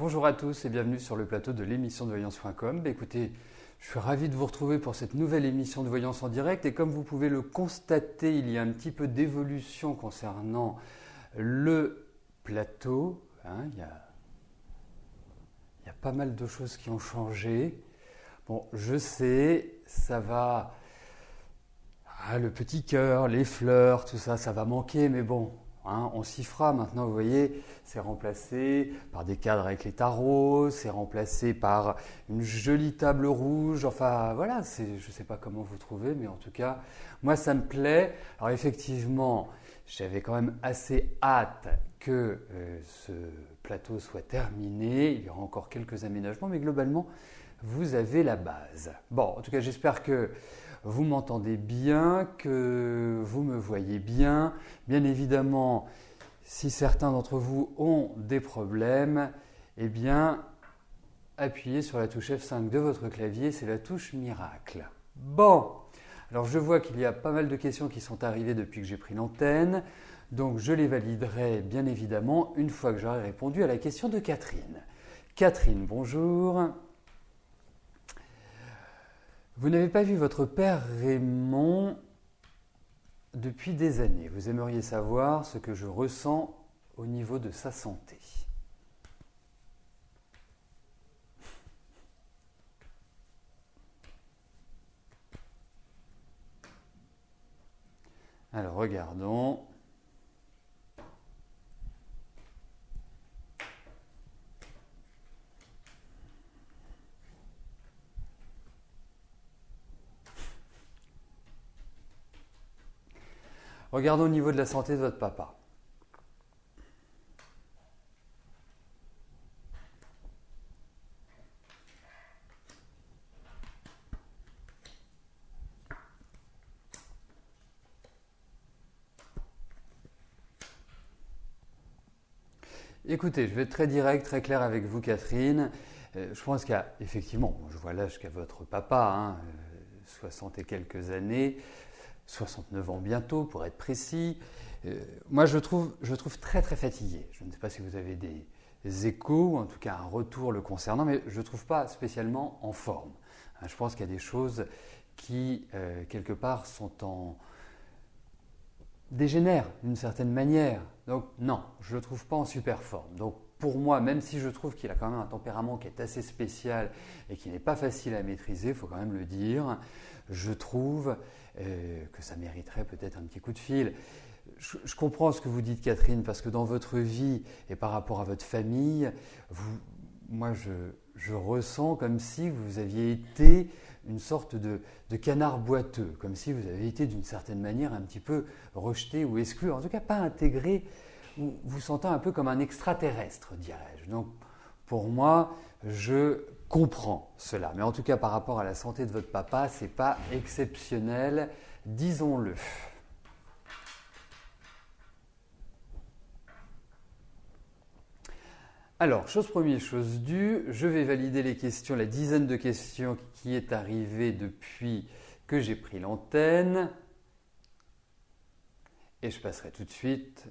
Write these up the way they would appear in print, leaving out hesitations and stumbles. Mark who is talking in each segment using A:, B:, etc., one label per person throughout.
A: Bonjour à tous et bienvenue sur le plateau de l'émission de voyance.com. Écoutez, je suis ravi de vous retrouver pour cette nouvelle émission de voyance en direct et comme vous pouvez le constater, il y a un petit peu d'évolution concernant le plateau. Il y a pas mal de choses qui ont changé. Bon, je sais, ça va... le petit cœur, les fleurs, tout ça, ça va manquer, mais bon... on s'y fera maintenant, vous voyez, c'est remplacé par des cadres avec les tarots, c'est remplacé par une jolie table rouge, enfin voilà, je ne sais pas comment vous trouvez, mais en tout cas, moi ça me plaît. Alors effectivement, j'avais quand même assez hâte que ce plateau soit terminé, il y aura encore quelques aménagements, mais globalement, vous avez la base. Bon, en tout cas, j'espère que vous m'entendez bien, que vous me voyez bien. Bien évidemment, si certains d'entre vous ont des problèmes, eh bien, appuyez sur la touche F5 de votre clavier, c'est la touche miracle. Bon, alors je vois qu'il y a pas mal de questions qui sont arrivées depuis que j'ai pris l'antenne, donc je les validerai bien évidemment une fois que j'aurai répondu à la question de Catherine. Catherine, bonjour. Vous n'avez pas vu votre père Raymond depuis des années. Vous aimeriez savoir ce que je ressens au niveau de sa santé. Alors, regardons. Regardons au niveau de la santé de votre papa. Écoutez, je vais être très direct, très clair avec vous, Catherine. Je pense qu'il y a effectivement, je vois l'âge qu'a votre papa, 60 et quelques années, 69 ans bientôt pour être précis. Moi, je le trouve très très fatigué. Je ne sais pas si vous avez des échos ou en tout cas un retour le concernant, mais je ne le trouve pas spécialement en forme. Je pense qu'il y a des choses qui, quelque part, dégénèrent d'une certaine manière. Donc non, je ne le trouve pas en super forme. Donc pour moi, même si je trouve qu'il a quand même un tempérament qui est assez spécial et qui n'est pas facile à maîtriser, il faut quand même le dire, je trouve que ça mériterait peut-être un petit coup de fil. Je comprends ce que vous dites, Catherine, parce que dans votre vie et par rapport à votre famille, moi je ressens comme si vous aviez été une sorte de canard boiteux, comme si vous avez été d'une certaine manière un petit peu rejeté ou exclu, en tout cas pas intégré, ou vous sentant un peu comme un extraterrestre, dirais-je. Donc pour moi, je comprends cela. Mais en tout cas, par rapport à la santé de votre papa, ce n'est pas exceptionnel, disons-le. Alors, chose première, chose due, je vais valider les questions, la dizaine de questions qui est arrivée depuis que j'ai pris l'antenne. Et je passerai tout de suite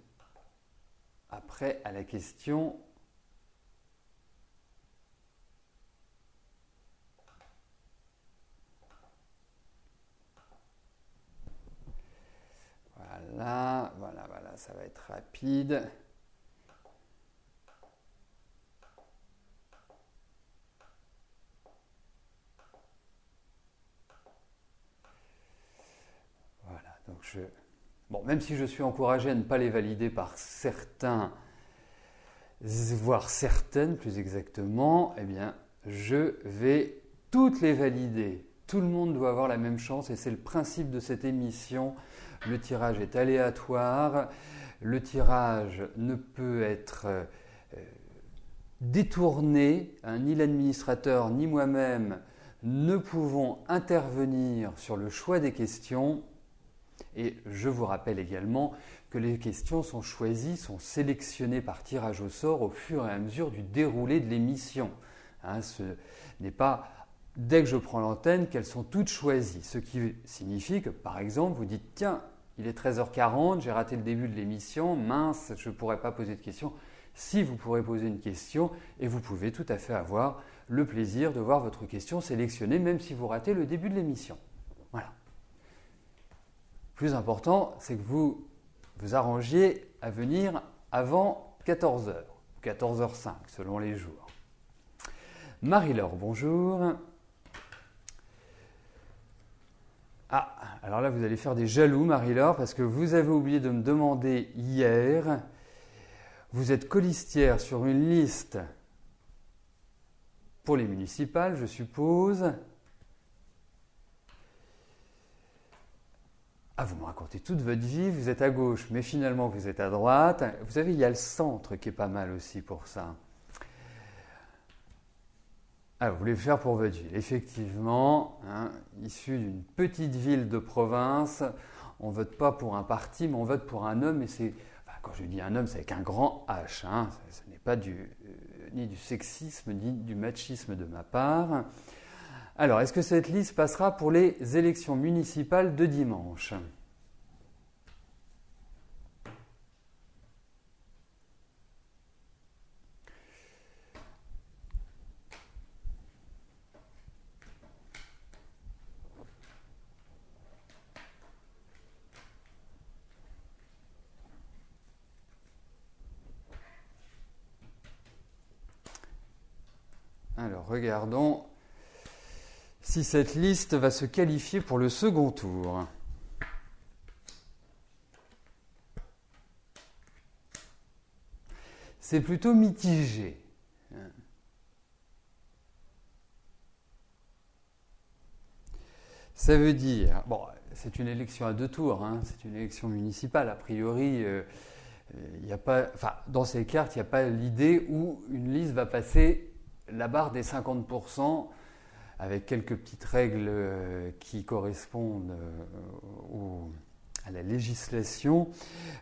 A: après à la question voilà, ça va être rapide. Voilà, donc bon, même si je suis encouragé à ne pas les valider par certains, voire certaines plus exactement, eh bien, je vais toutes les valider. Tout le monde doit avoir la même chance et c'est le principe de cette émission. Le tirage est aléatoire, le tirage ne peut être détourné, ni l'administrateur ni moi-même ne pouvons intervenir sur le choix des questions. Et je vous rappelle également que les questions sont choisies, sont sélectionnées par tirage au sort au fur et à mesure du déroulé de l'émission. Ce n'est pas dès que je prends l'antenne qu'elles sont toutes choisies. Ce qui signifie que, par exemple, vous dites « Tiens, il est 13h40, j'ai raté le début de l'émission, mince, je ne pourrais pas poser de questions ». si vous pourrez poser une question et vous pouvez tout à fait avoir le plaisir de voir votre question sélectionnée même si vous ratez le début de l'émission. Voilà. Le plus important, c'est que vous vous arrangiez à venir avant 14h, 14h05 selon les jours. Marie-Laure, bonjour. Ah, alors là, vous allez faire des jaloux, Marie-Laure, parce que vous avez oublié de me demander hier, vous êtes colistière sur une liste pour les municipales, je suppose. Ah, vous me racontez toute votre vie, vous êtes à gauche, mais finalement vous êtes à droite. Vous savez, il y a le centre qui est pas mal aussi pour ça. Ah, vous voulez le faire pour votre ville. Effectivement, issu d'une petite ville de province, on ne vote pas pour un parti, mais on vote pour un homme. Et quand je dis un homme, c'est avec un grand H. Ce n'est pas ni du sexisme, ni du machisme de ma part. Alors, est-ce que cette liste passera pour les élections municipales de dimanche ? Alors, regardons si cette liste va se qualifier pour le second tour. C'est plutôt mitigé. Ça veut dire, bon, c'est une élection à 2 tours, c'est une élection municipale. A priori, il n'y a pas, dans ces cartes, il n'y a pas l'idée où une liste va passer la barre des 50%, avec quelques petites règles qui correspondent à la législation.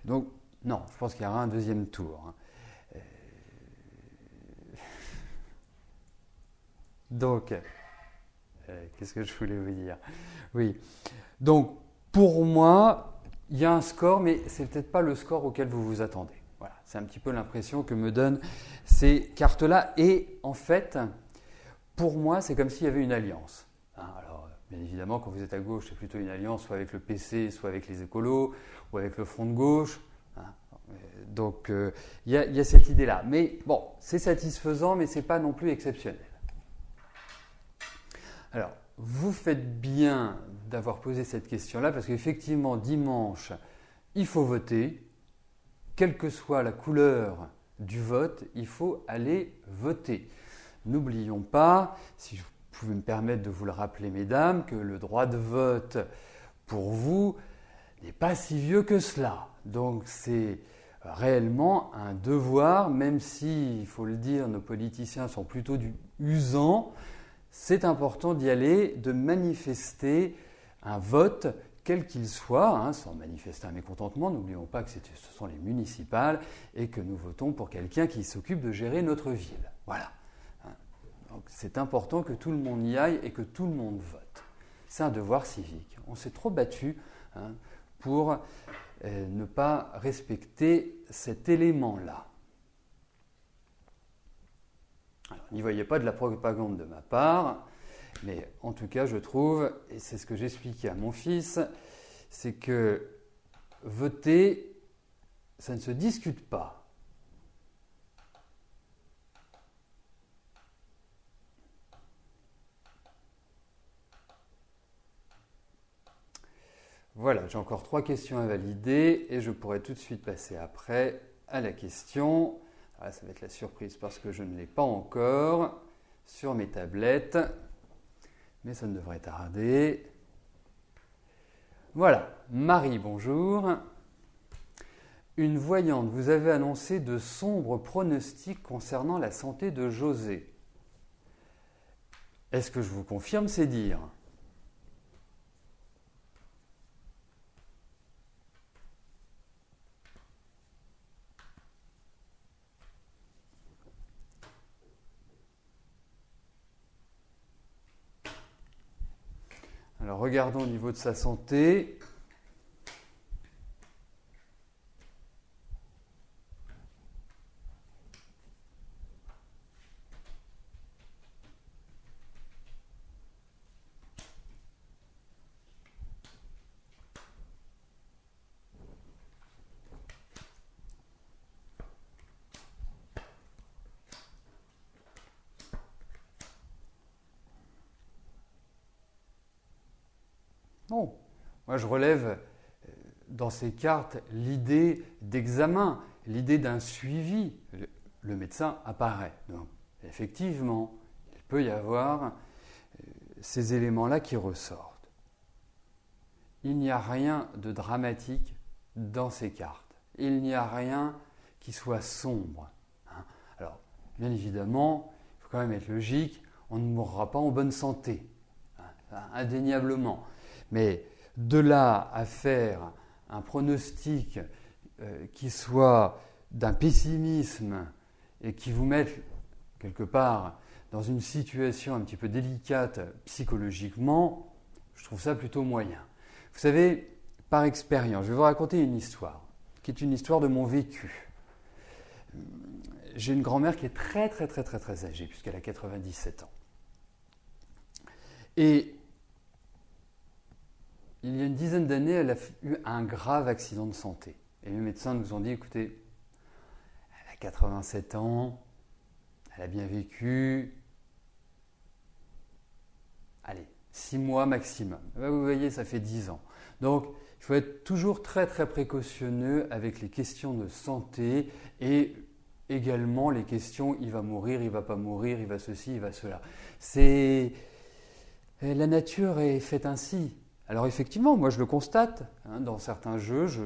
A: Donc, non, je pense qu'il y aura un deuxième tour. Donc, qu'est-ce que je voulais vous dire ? Oui, donc pour moi, il y a un score, mais c'est peut-être pas le score auquel vous vous attendez. Voilà, c'est un petit peu l'impression que me donnent ces cartes-là. Et en fait, pour moi, c'est comme s'il y avait une alliance. Alors, bien évidemment, quand vous êtes à gauche, c'est plutôt une alliance, soit avec le PC, soit avec les écolos, ou avec le Front de gauche. Donc, il y a cette idée-là. Mais bon, c'est satisfaisant, mais ce n'est pas non plus exceptionnel. Alors, vous faites bien d'avoir posé cette question-là, parce qu'effectivement, dimanche, il faut voter. Quelle que soit la couleur du vote, il faut aller voter. N'oublions pas, si vous pouvez me permettre de vous le rappeler, mesdames, que le droit de vote, pour vous, n'est pas si vieux que cela. Donc c'est réellement un devoir, même si, il faut le dire, nos politiciens sont plutôt usants, c'est important d'y aller, de manifester un vote, quel qu'il soit, sans manifester un mécontentement. N'oublions pas que ce sont les municipales et que nous votons pour quelqu'un qui s'occupe de gérer notre ville. Voilà. Donc c'est important que tout le monde y aille et que tout le monde vote. C'est un devoir civique. On s'est trop battu pour ne pas respecter cet élément-là. Alors, n'y voyez pas de la propagande de ma part, mais en tout cas, je trouve, et c'est ce que j'expliquais à mon fils, c'est que voter, ça ne se discute pas. Voilà, j'ai encore 3 questions à valider et je pourrai tout de suite passer après à la question. Alors là, ça va être la surprise parce que je ne l'ai pas encore sur mes tablettes, mais ça ne devrait tarder. Voilà, Marie, bonjour. Une voyante vous avait annoncé de sombres pronostics concernant la santé de José. Est-ce que je vous confirme ces dires ? Alors regardons au niveau de sa santé. Non. Moi, je relève dans ces cartes l'idée d'examen, l'idée d'un suivi. Le médecin apparaît. Donc, effectivement, il peut y avoir ces éléments-là qui ressortent. Il n'y a rien de dramatique dans ces cartes. Il n'y a rien qui soit sombre. Alors, bien évidemment, il faut quand même être logique, on ne mourra pas en bonne santé, indéniablement. Mais de là à faire un pronostic qui soit d'un pessimisme et qui vous mette quelque part dans une situation un petit peu délicate psychologiquement, je trouve ça plutôt moyen. Vous savez, par expérience, je vais vous raconter une histoire, qui est une histoire de mon vécu. J'ai une grand-mère qui est très âgée, puisqu'elle a 97 ans. Et il y a une dizaine d'années, elle a eu un grave accident de santé. Et les médecins nous ont dit, écoutez, elle a 87 ans, elle a bien vécu, allez, 6 mois maximum. Vous voyez, ça fait 10 ans. Donc, il faut être toujours très précautionneux avec les questions de santé et également les questions il va mourir, il va pas mourir, il va ceci, il va cela. La nature est faite ainsi. Alors effectivement, moi je le constate, dans certains jeux, je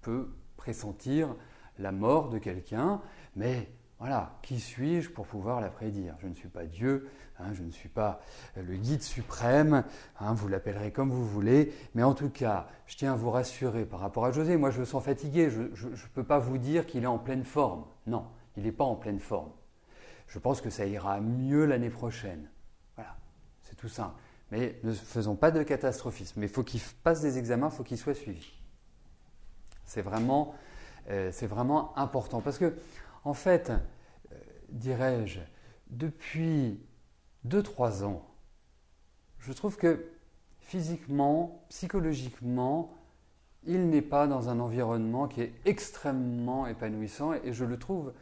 A: peux pressentir la mort de quelqu'un, mais voilà, qui suis-je pour pouvoir la prédire? Je ne suis pas Dieu, je ne suis pas le guide suprême, vous l'appellerez comme vous voulez, mais en tout cas, je tiens à vous rassurer par rapport à José. Moi, je le sens fatigué, je ne peux pas vous dire qu'il est en pleine forme. Non, il n'est pas en pleine forme. Je pense que ça ira mieux l'année prochaine. Voilà, c'est tout simple. Mais ne faisons pas de catastrophisme. Mais il faut qu'il passe des examens, il faut qu'il soit suivi. C'est vraiment important. Parce que, en fait, dirais-je, depuis 2-3 ans, je trouve que physiquement, psychologiquement, il n'est pas dans un environnement qui est extrêmement épanouissant et je le trouve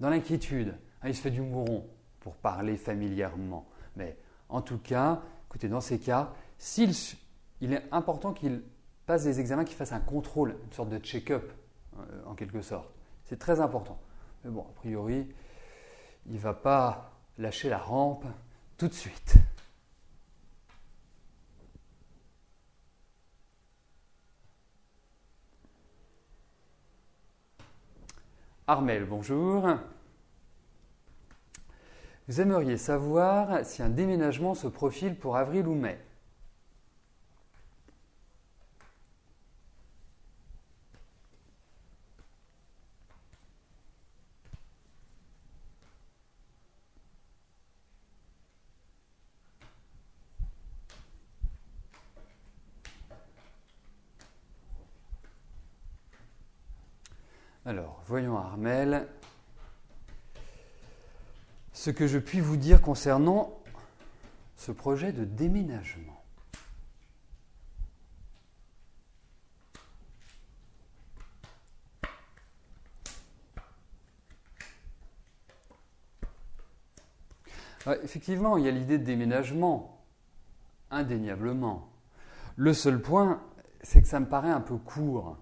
A: dans l'inquiétude. Il se fait du mouron, pour parler familièrement. Mais en tout cas, écoutez, dans ces cas, il est important qu'il passe des examens, qu'il fasse un contrôle, une sorte de check-up, en quelque sorte. C'est très important. Mais bon, a priori, il ne va pas lâcher la rampe tout de suite. Armel, bonjour. Vous aimeriez savoir si un déménagement se profile pour avril ou mai. Alors, voyons Armel. Ce que je puis vous dire concernant ce projet de déménagement. Effectivement, il y a l'idée de déménagement, indéniablement. Le seul point, c'est que ça me paraît un peu court,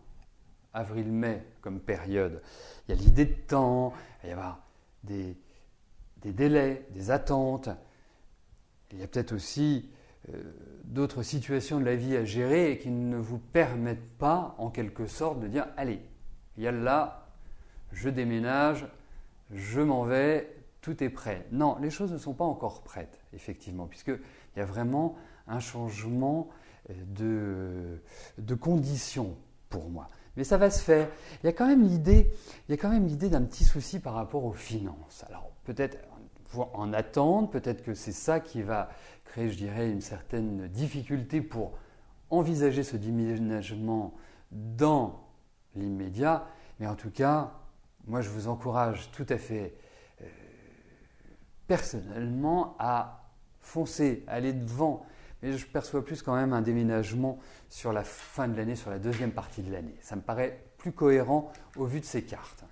A: avril-mai comme période. Il y a l'idée de temps, il va y avoir des délais, des attentes. Il y a peut-être aussi d'autres situations de la vie à gérer et qui ne vous permettent pas, en quelque sorte, de dire « Allez, yallah, je déménage, je m'en vais, tout est prêt ». Non, les choses ne sont pas encore prêtes, effectivement, puisqu'il y a vraiment un changement de conditions pour moi. Mais ça va se faire. Il y a quand même l'idée d'un petit souci par rapport aux finances. Alors, peut-être en attendre, peut-être que c'est ça qui va créer, je dirais, une certaine difficulté pour envisager ce déménagement dans l'immédiat. Mais en tout cas, moi, je vous encourage tout à fait personnellement à foncer, à aller devant. Mais je perçois plus quand même un déménagement sur la fin de l'année, sur la deuxième partie de l'année. Ça me paraît plus cohérent au vu de ces cartes.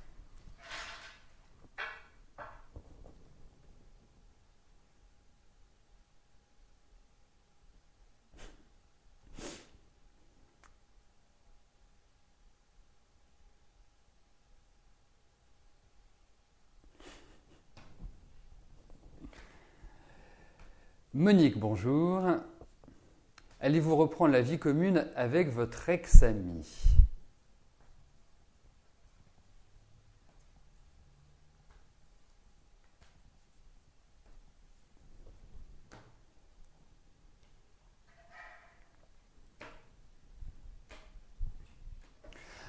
A: Monique, bonjour. Allez-vous reprendre la vie commune avec votre ex-ami?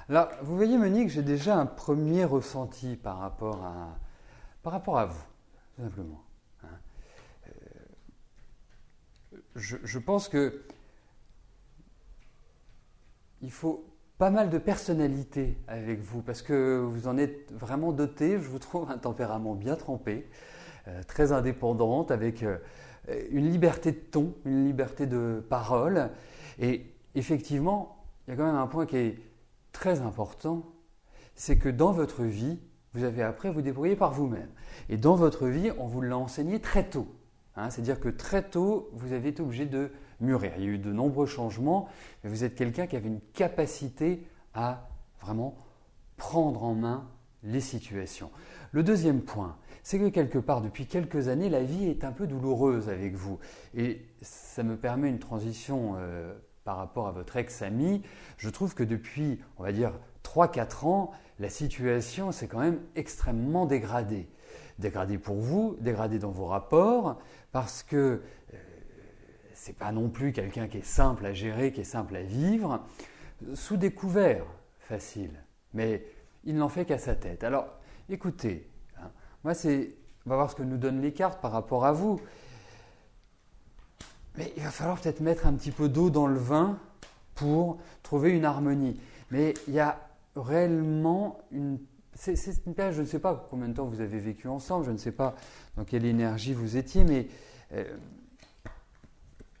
A: Alors, vous voyez Monique, j'ai déjà un premier ressenti par rapport à vous, tout simplement. Hein. Je pense que il faut pas mal de personnalité avec vous parce que vous en êtes vraiment doté. Je vous trouve un tempérament bien trempé, très indépendante, avec une liberté de ton, une liberté de parole. Et effectivement, il y a quand même un point qui est très important, c'est que dans votre vie, vous avez appris à vous débrouiller par vous-même. Et dans votre vie, on vous l'a enseigné très tôt. Hein, c'est-à-dire que très tôt, vous avez été obligé de mûrir. Il y a eu de nombreux changements, mais vous êtes quelqu'un qui avait une capacité à vraiment prendre en main les situations. Le deuxième point, c'est que quelque part, depuis quelques années, la vie est un peu douloureuse avec vous. Et ça me permet une transition par rapport à votre ex-ami. Je trouve que depuis, on va dire, 3-4 ans, la situation s'est quand même extrêmement dégradée. Dégradée pour vous, dégradée dans vos rapports, parce que ce n'est pas non plus quelqu'un qui est simple à gérer, qui est simple à vivre, sous des couverts faciles. Mais il n'en fait qu'à sa tête. Alors, écoutez, hein, on va voir ce que nous donnent les cartes par rapport à vous. Mais il va falloir peut-être mettre un petit peu d'eau dans le vin pour trouver une harmonie. Mais il y a réellement c'est une période, je ne sais pas combien de temps vous avez vécu ensemble, je ne sais pas dans quelle énergie vous étiez, mais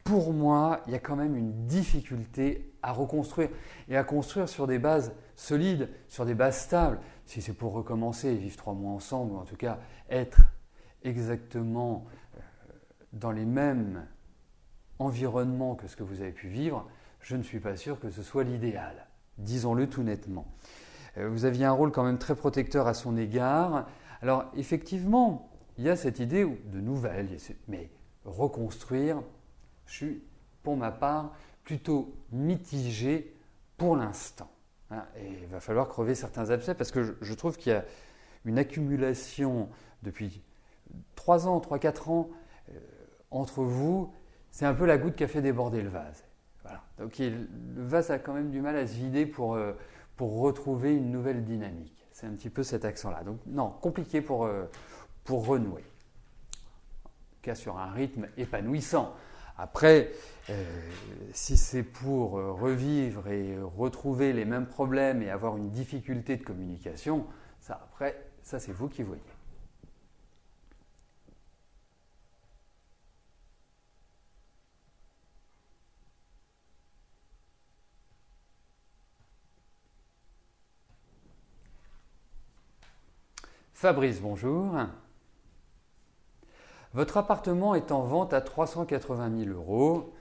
A: pour moi, il y a quand même une difficulté à reconstruire et à construire sur des bases solides, sur des bases stables. Si c'est pour recommencer et vivre 3 mois ensemble, ou en tout cas être exactement dans les mêmes environnements que ce que vous avez pu vivre, je ne suis pas sûr que ce soit l'idéal. Disons-le tout nettement. Vous aviez un rôle quand même très protecteur à son égard. Alors effectivement, il y a cette idée de nouvelles, mais reconstruire, je suis pour ma part plutôt mitigé pour l'instant. Et il va falloir crever certains abcès parce que je trouve qu'il y a une accumulation depuis 3 ans, 3-4 ans entre vous. C'est un peu la goutte qui a fait déborder le vase. Voilà. Donc le vase a quand même du mal à se vider pour retrouver une nouvelle dynamique. C'est un petit peu cet accent-là. Donc non, compliqué pour renouer. En tout cas sur un rythme épanouissant. Après, si c'est pour revivre et retrouver les mêmes problèmes et avoir une difficulté de communication, ça c'est vous qui voyez. Fabrice, bonjour. Votre appartement est en vente à 380 000 €.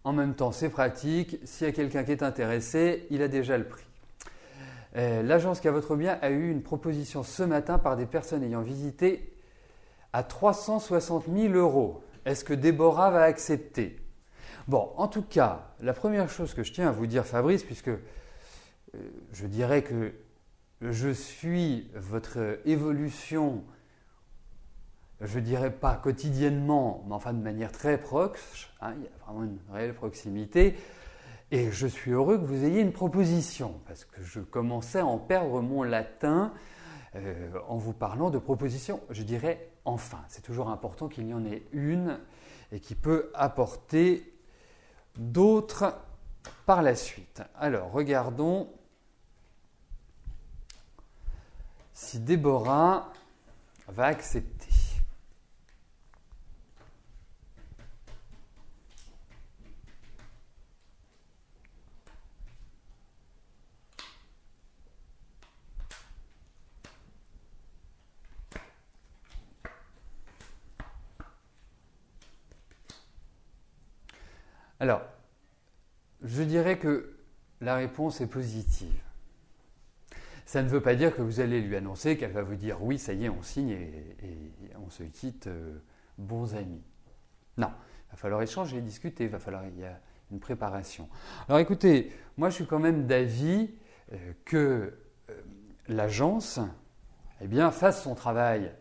A: En même temps, c'est pratique. S'il y a quelqu'un qui est intéressé, il a déjà le prix. L'agence qui a votre bien a eu une proposition ce matin par des personnes ayant visité à 360 000 €. Est-ce que Déborah va accepter? Bon, en tout cas, la première chose que je tiens à vous dire, Fabrice, puisque je dirais que je suis votre évolution, je ne dirais pas quotidiennement, mais enfin de manière très proche, hein, il y a vraiment une réelle proximité, et je suis heureux que vous ayez une proposition, parce que je commençais à en perdre mon latin en vous parlant de proposition, je dirais enfin. C'est toujours important qu'il y en ait une et qui peut apporter d'autres par la suite. Alors, regardons si Déborah va accepter. Alors, je dirais que la réponse est positive. Ça ne veut pas dire que vous allez lui annoncer qu'elle va vous dire oui, ça y est, on signe et on se quitte bons amis. Non, il va falloir échanger, discuter, il y a une préparation. Alors écoutez, moi je suis quand même d'avis que l'agence fasse son travail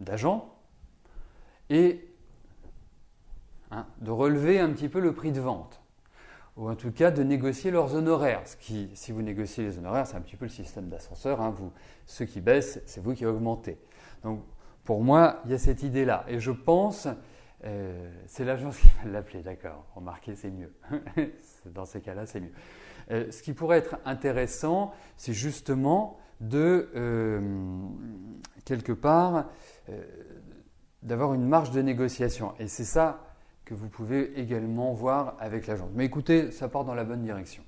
A: d'agent et de relever un petit peu le prix de vente, ou en tout cas de négocier leurs honoraires. Si vous négociez les honoraires, c'est un petit peu le système d'ascenseur, ceux qui baissent, c'est vous qui augmentez. Donc pour moi, il y a cette idée-là. Et je pense, c'est l'agence qui va l'appeler, d'accord, remarquez, c'est mieux. Dans ces cas-là, c'est mieux. Ce qui pourrait être intéressant, c'est justement quelque part, d'avoir une marge de négociation. Et c'est ça que vous pouvez également voir avec l'agence. Mais écoutez, ça part dans la bonne direction.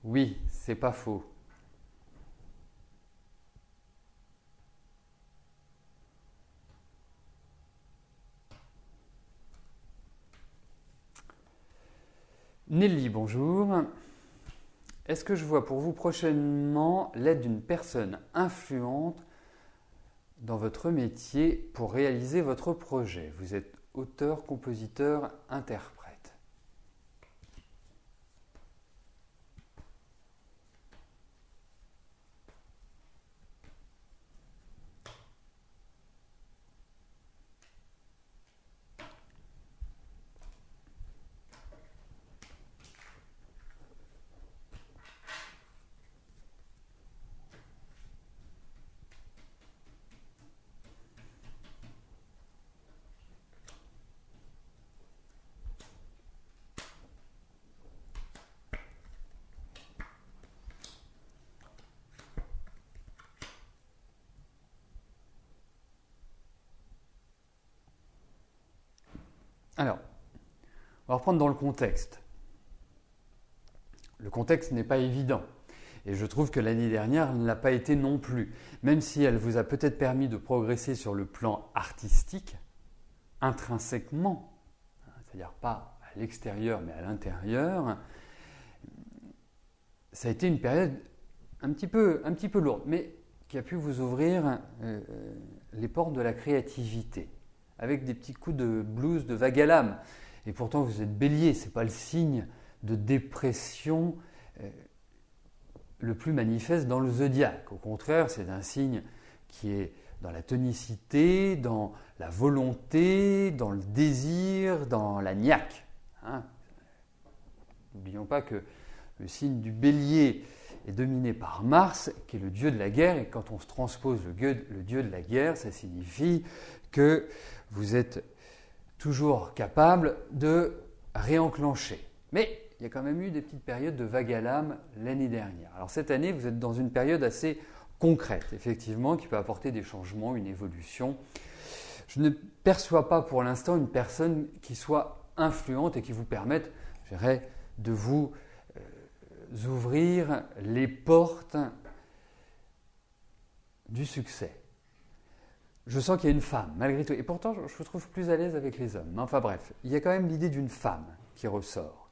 A: Oui, c'est pas faux. Nelly, bonjour. Est-ce que je vois pour vous prochainement l'aide d'une personne influente dans votre métier pour réaliser votre projet? Vous êtes auteur, compositeur, interprète. Alors, on va reprendre dans le contexte. Le contexte n'est pas évident. Et je trouve que l'année dernière ne l'a pas été non plus. Même si elle vous a peut-être permis de progresser sur le plan artistique, intrinsèquement, c'est-à-dire pas à l'extérieur mais à l'intérieur, ça a été une période un petit peu lourde, mais qui a pu vous ouvrir les portes de la créativité, avec des petits coups de blues, de vague à l'âme. Et pourtant, vous êtes bélier, ce n'est pas le signe de dépression le plus manifeste dans le zodiaque. Au contraire, c'est un signe qui est dans la tonicité, dans la volonté, dans le désir, dans la niaque. N'oublions pas que le signe du bélier est dominé par Mars, qui est le dieu de la guerre, et quand on se transpose le dieu de la guerre, ça signifie que vous êtes toujours capable de réenclencher. Mais il y a quand même eu des petites périodes de vague à l'âme l'année dernière. Alors cette année, vous êtes dans une période assez concrète, effectivement, qui peut apporter des changements, une évolution. Je ne perçois pas pour l'instant une personne qui soit influente et qui vous permette, je dirais, de vous ouvrir les portes du succès. Je sens qu'il y a une femme, malgré tout. Et pourtant, je vous trouve plus à l'aise avec les hommes. Enfin bref, il y a quand même l'idée d'une femme qui ressort.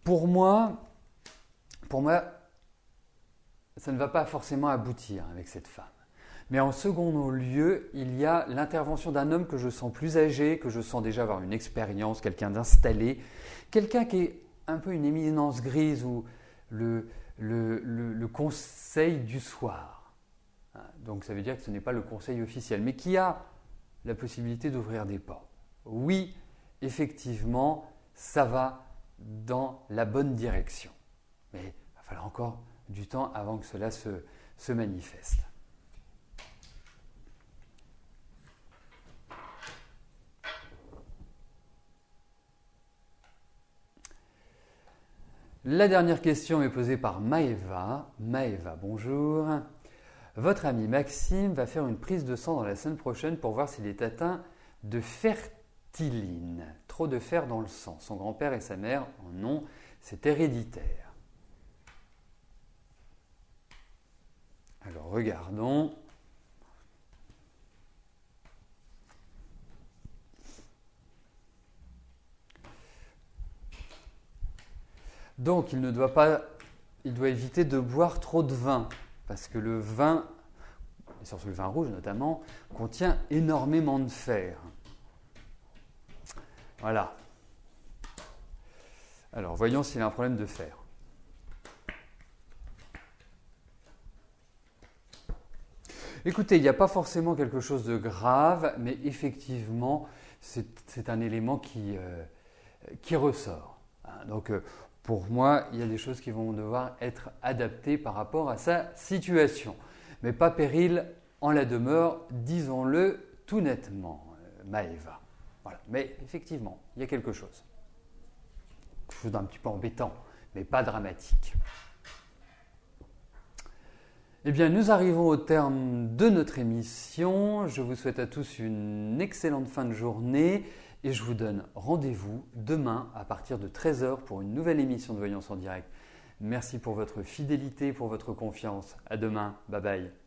A: Pour moi, ça ne va pas forcément aboutir avec cette femme. Mais en second lieu, il y a l'intervention d'un homme que je sens plus âgé, que je sens déjà avoir une expérience, quelqu'un d'installé, quelqu'un qui est un peu une éminence grise ou le conseil du soir. Donc ça veut dire que ce n'est pas le conseil officiel, mais qui a la possibilité d'ouvrir des portes. Oui, effectivement, ça va dans la bonne direction. Mais il va falloir encore du temps avant que cela se manifeste. La dernière question est posée par Maëva. Maëva, bonjour. Votre ami Maxime va faire une prise de sang dans la semaine prochaine pour voir s'il est atteint de fertiline. Trop de fer dans le sang. Son grand-père et sa mère en ont. C'est héréditaire. Alors regardons. Donc il doit éviter de boire trop de vin, parce que le vin, et surtout le vin rouge notamment, contient énormément de fer. Voilà. Alors voyons s'il a un problème de fer. Écoutez, il n'y a pas forcément quelque chose de grave, mais effectivement, c'est un élément qui ressort. Donc, pour moi, il y a des choses qui vont devoir être adaptées par rapport à sa situation. Mais pas péril en la demeure, disons-le tout nettement, Maëva. Voilà. Mais effectivement, il y a quelque chose. Quelque chose d'un petit peu embêtant, mais pas dramatique. Eh bien, nous arrivons au terme de notre émission. Je vous souhaite à tous une excellente fin de journée et je vous donne rendez-vous demain à partir de 13 h pour une nouvelle émission de Voyance en direct. Merci pour votre fidélité, pour votre confiance. À demain. Bye bye.